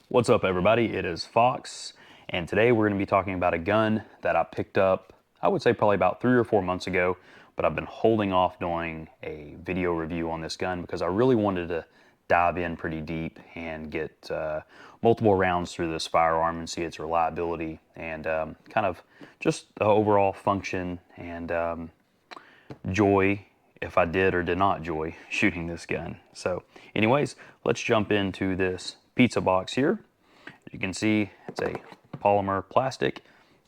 What's up, everybody? It is Fox, and today we're going to be talking about a gun that I picked up, I would say probably about 3 or 4 months ago, but I've been holding off doing a video review on this gun because I really wanted to dive in pretty deep and get multiple rounds through this firearm and see its reliability and kind of just the overall function and joy, if I did or did not joy shooting this gun. So anyways, let's jump into this pizza box here. As you can see, it's a polymer plastic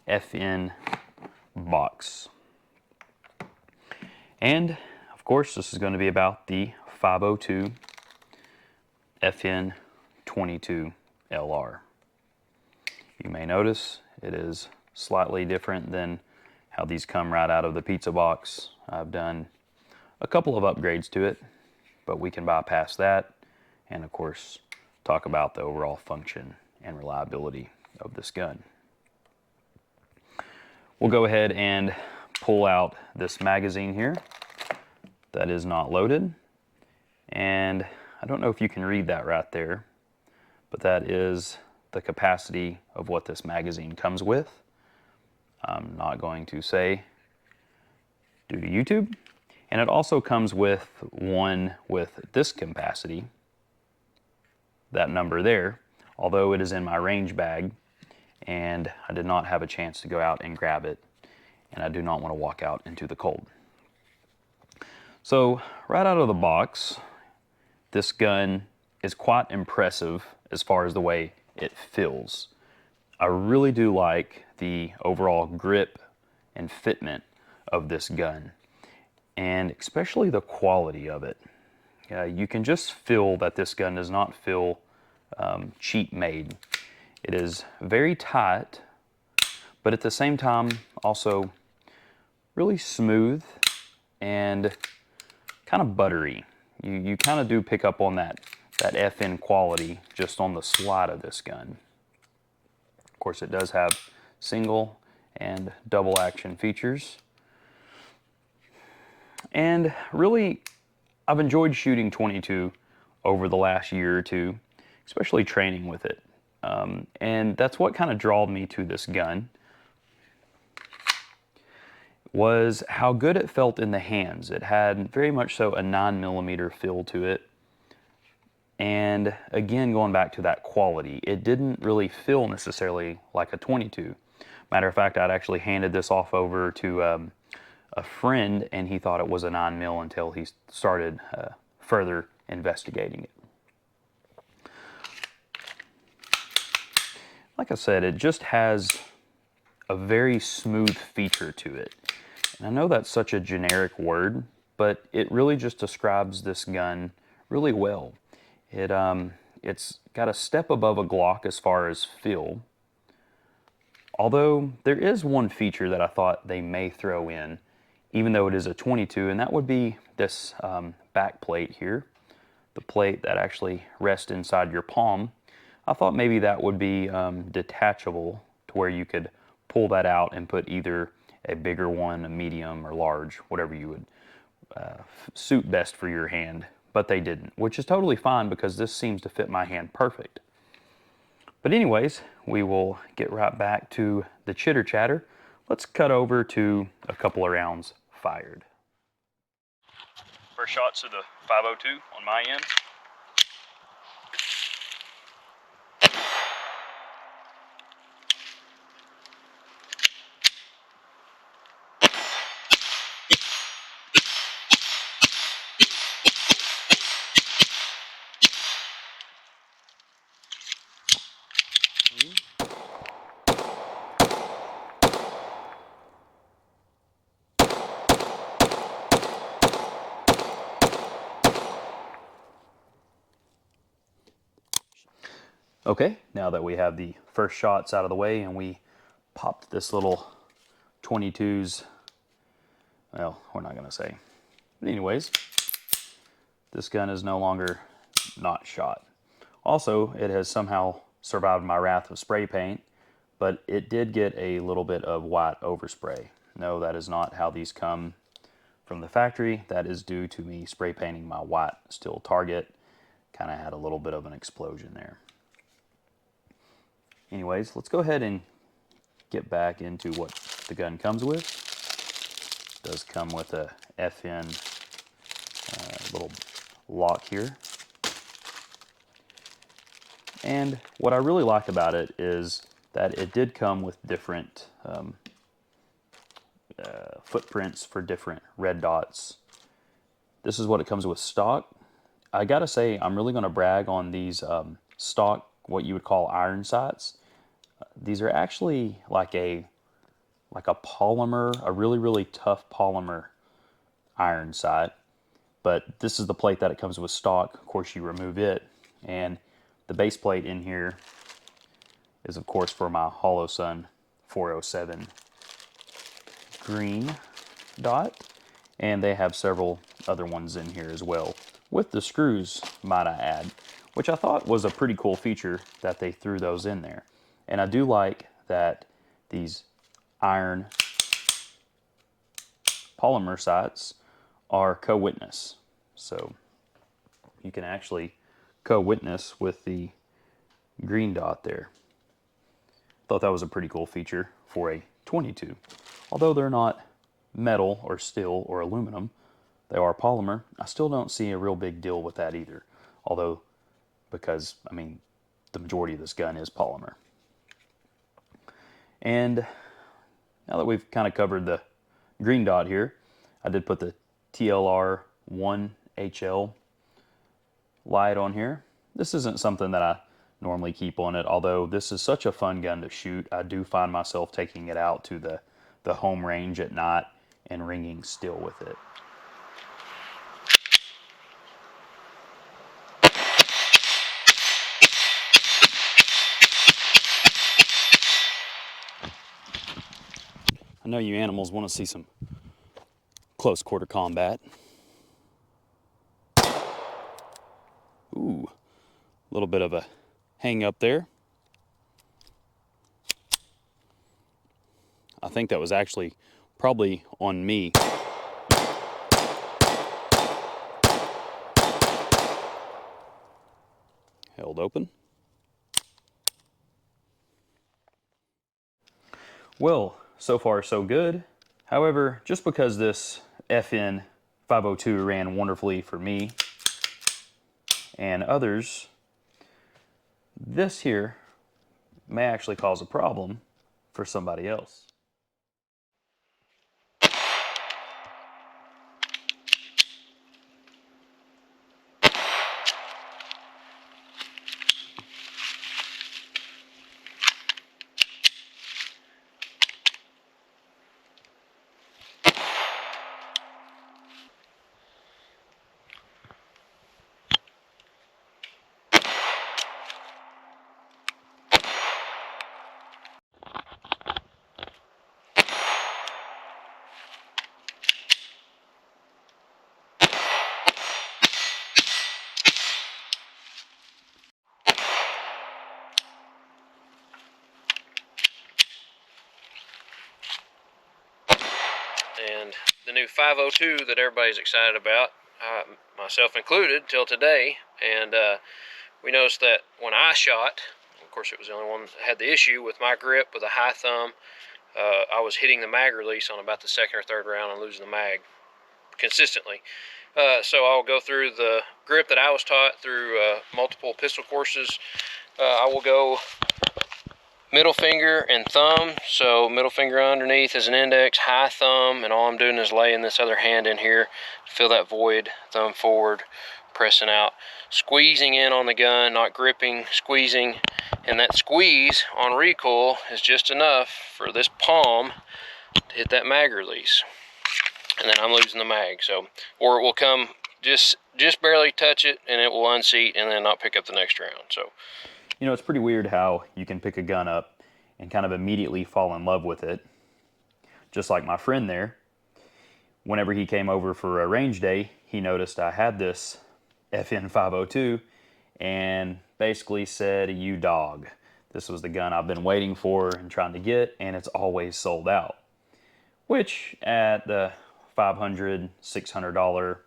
FN box. And of course, this is going to be about the 502 FN 22 LR. You may notice it is slightly different than how these come right out of the pizza box. I've done a couple of upgrades to it, but we can bypass that and of course talk about the overall function and reliability of this gun. We'll go ahead and pull out this magazine here that is not loaded, and I don't know if you can read that right there, but that is the capacity of what this magazine comes with. I'm not going to say due to YouTube. And it also comes with one with this capacity, that number there, although it is in my range bag and I did not have a chance to go out and grab it, and I do not want to walk out into the cold. So right out of the box, this gun is quite impressive as far as the way it feels. I really do like the overall grip and fitment of this gun, and especially the quality of it. You can just feel that this gun does not feel cheap made. It is very tight, but at the same time also really smooth and kind of buttery. You kind of do pick up on that FN quality just on the slide of this gun. Of course, it does have single and double action features. And really, I've enjoyed shooting 22 over the last year or two, especially training with it. And that's what kind of drawed me to this gun, was how good it felt in the hands. It had very much so a 9mm feel to it. And again, going back to that quality, it didn't really feel necessarily like a 22. Matter of fact, I'd actually handed this off over to a friend, and he thought it was a 9mm until he started further investigating it. Like I said, it just has a very smooth feature to it. And I know that's such a generic word, but it really just describes this gun really well. It's got a step above a Glock as far as feel. Although there is one feature that I thought they may throw in, even though it is a 22, and that would be this back plate here, the plate that actually rests inside your palm. I thought maybe that would be detachable to where you could pull that out and put either a bigger one, a medium, or large, whatever you would suit best for your hand, but they didn't, which is totally fine because this seems to fit my hand perfect. But anyways, we will get right back to the chitter chatter. Let's cut over to a couple of rounds fired. First shots of the 502 on my end. Okay, now that we have the first shots out of the way and we popped this little 22's, well, we're not gonna say. But anyways, this gun is no longer not shot. Also, it has somehow survived my wrath of spray paint, but it did get a little bit of white overspray. No, that is not how these come from the factory. That is due to me spray painting my white steel target. Kind of had a little bit of an explosion there. Anyways, let's go ahead and get back into what the gun comes with. It does come with a FN little lock here. And what I really like about it is that it did come with different footprints for different red dots. This is what it comes with stock. I gotta say, I'm really gonna brag on these stock, what you would call iron sights. These are actually like a polymer, a really tough polymer iron sight. But this is the plate that it comes with stock. Of course, you remove it, and the base plate in here is, of course, for my Holosun 407 green dot, and they have several other ones in here as well, with the screws, might I add, which I thought was a pretty cool feature that they threw those in there. And I do like that these iron polymer sights are co-witness. So you can actually co-witness with the green dot there. Thought that was a pretty cool feature for a 22. Although they're not metal or steel or aluminum, they are polymer. I still don't see a real big deal with that either. Although, because, I mean, the majority of this gun is polymer. And now that we've kind of covered the green dot here, I did put the TLR 1HL light on here. This isn't something that I normally keep on it, although this is such a fun gun to shoot. I do find myself taking it out to the home range at night and ringing still with it. I know you animals want to see some close quarter combat. Ooh, a little bit of a hang up there. I think that was actually probably on me. Held open. Well, so far so good. However, just because this FN 502 ran wonderfully for me and others, this here may actually cause a problem for somebody else. And the new 502 that everybody's excited about, myself included, till today. And we noticed that when I shot, of course it was the only one that had the issue with my grip with a high thumb, I was hitting the mag release on about the second or third round and losing the mag consistently. So I'll go through the grip that I was taught through multiple pistol courses. I will go middle finger and thumb, so middle finger underneath is an index, high thumb, and all I'm doing is laying this other hand in here to fill that void, thumb forward, pressing out, squeezing in on the gun, not gripping, squeezing, and that squeeze on recoil is just enough for this palm to hit that mag release, and then I'm losing the mag. So, or it will come just barely touch it and it will unseat and then not pick up the next round. So, you know, it's pretty weird how you can pick a gun up and kind of immediately fall in love with it. Just like my friend there. Whenever he came over for a range day, he noticed I had this FN 502 and basically said, "You dog. This was the gun I've been waiting for and trying to get, and it's always sold out." Which at the $500, $600,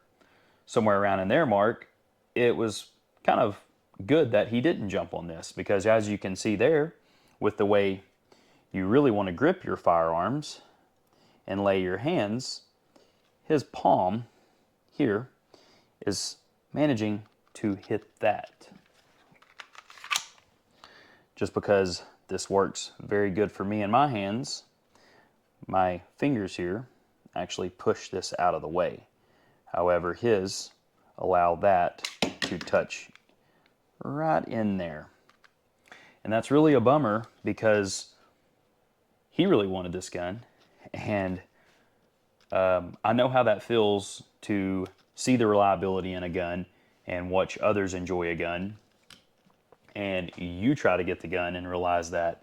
somewhere around in there mark, it was kind of good that he didn't jump on this, because as you can see there, with the way you really want to grip your firearms and lay your hands, his palm here is managing to hit that. Just because this works very good for me in my hands, my fingers here actually push this out of the way. However, his allow that to touch right in there. And that's really a bummer because he really wanted this gun, and I know how that feels to see the reliability in a gun and watch others enjoy a gun, and you try to get the gun and realize that,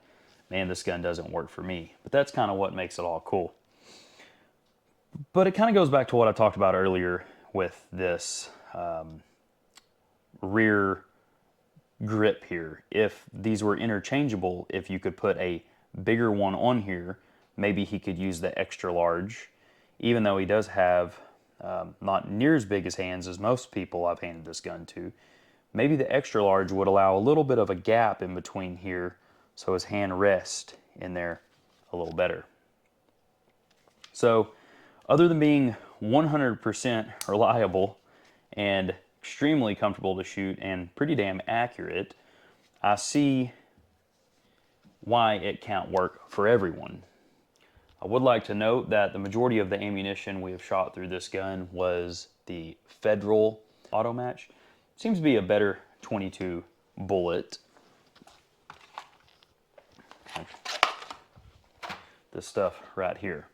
man, this gun doesn't work for me. But that's kind of what makes it all cool. But it kind of goes back to what I talked about earlier with this rear grip here. If these were interchangeable, if you could put a bigger one on here, maybe he could use the extra large, even though he does have not near as big as hands as most people I've handed this gun to. Maybe the extra large would allow a little bit of a gap in between here so his hand rests in there a little better. So other than being 100% reliable and extremely comfortable to shoot and pretty damn accurate, I see why it can't work for everyone. I would like to note that the majority of the ammunition we have shot through this gun was the Federal auto match. Seems to be a better 22 bullet. This stuff right here.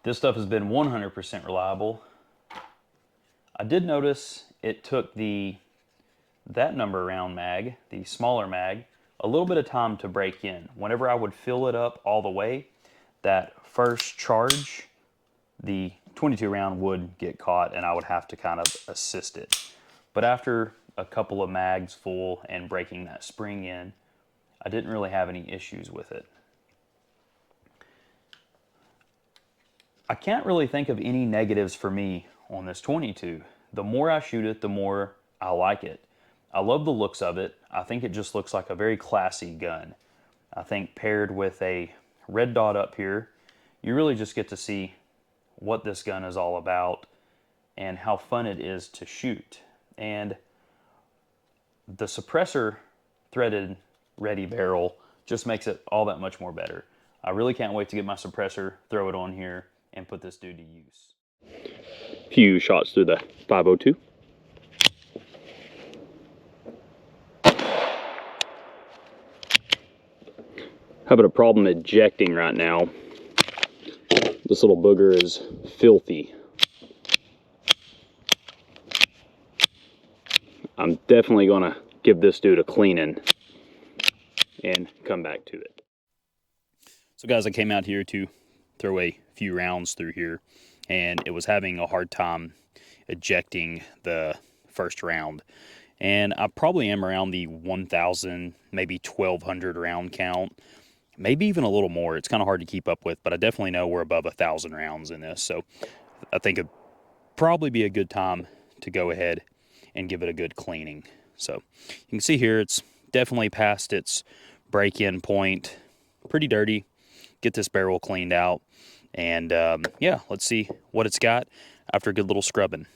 This stuff has been 100% reliable. I did notice it took that number round mag, the smaller mag, a little bit of time to break in. Whenever I would fill it up all the way, that first charge, the 22 round would get caught and I would have to kind of assist it. But after a couple of mags full and breaking that spring in, I didn't really have any issues with it. I can't really think of any negatives for me on this 22. The more I shoot it, the more I like it. I love the looks of it. I think it just looks like a very classy gun. I think paired with a red dot up here, you really just get to see what this gun is all about and how fun it is to shoot. And the suppressor threaded ready barrel just makes it all that much more better. I really can't wait to get my suppressor, throw it on here, and put this dude to use. Few shots through the 502. Having a problem ejecting right now. This little booger is filthy. I'm definitely gonna give this dude a cleaning and come back to it. So guys, I came out here to throw a few rounds through here, and it was having a hard time ejecting the first round. And I probably am around the 1,000, maybe 1,200 round count, maybe even a little more. It's kind of hard to keep up with, but I definitely know we're above 1,000 rounds in this. So I think it'd probably be a good time to go ahead and give it a good cleaning. So you can see here, it's definitely past its break-in point, pretty dirty. Get this barrel cleaned out, and yeah, let's see what it's got after a good little scrubbing.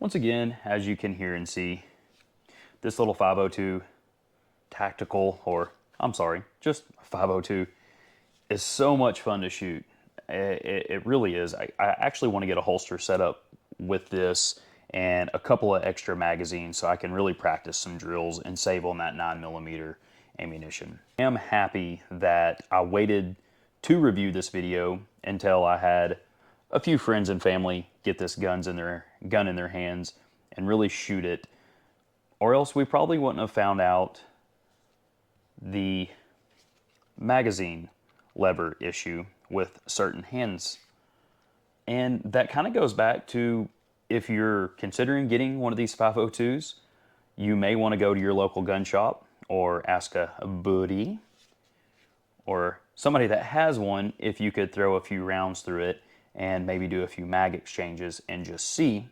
Once again, as you can hear and see, this little 502 tactical, or I'm sorry, just 502, is so much fun to shoot. It really is. I actually want to get a holster set up with this and a couple of extra magazines so I can really practice some drills and save on that 9mm ammunition. I am happy that I waited to review this video until I had a few friends and family get this gun in their hands and really shoot it, or else we probably wouldn't have found out the magazine lever issue with certain hands. And that kind of goes back to, if you're considering getting one of these 502s, you may want to go to your local gun shop or ask a buddy or somebody that has one if you could throw a few rounds through it and maybe do a few mag exchanges and just see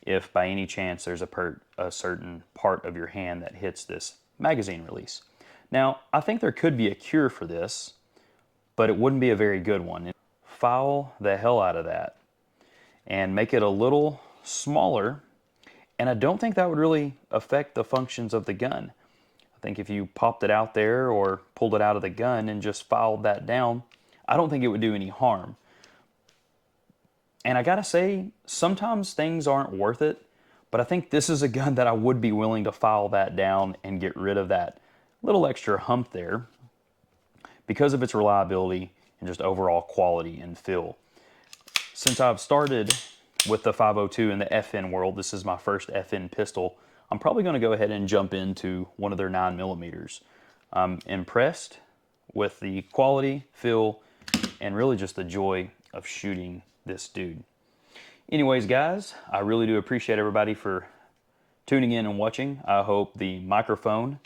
if by any chance there's a certain part of your hand that hits this magazine release. Now, I think there could be a cure for this, but it wouldn't be a very good one. File the hell out of that and make it a little smaller, and I don't think that would really affect the functions of the gun. I think if you popped it out there or pulled it out of the gun and just filed that down, I don't think it would do any harm. And I gotta say, sometimes things aren't worth it, but I think this is a gun that I would be willing to file that down and get rid of that little extra hump there because of its reliability and just overall quality and feel. Since I've started with the 502 in the FN world, this is my first FN pistol, I'm probably going to go ahead and jump into one of their 9mm. I'm impressed with the quality, feel, and really just the joy of shooting this dude. Anyways, guys, I really do appreciate everybody for tuning in and watching. I hope the microphone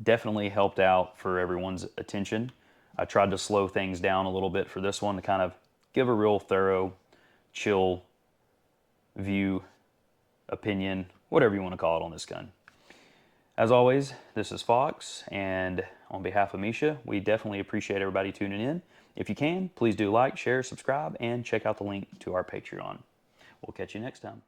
definitely helped out for everyone's attention. I tried to slow things down a little bit for this one to kind of give a real thorough, chill view, opinion, whatever you want to call it on this gun. As always, this is Fox, and on behalf of Misha, we definitely appreciate everybody tuning in. If you can, please do like, share, subscribe, and check out the link to our Patreon. We'll catch you next time.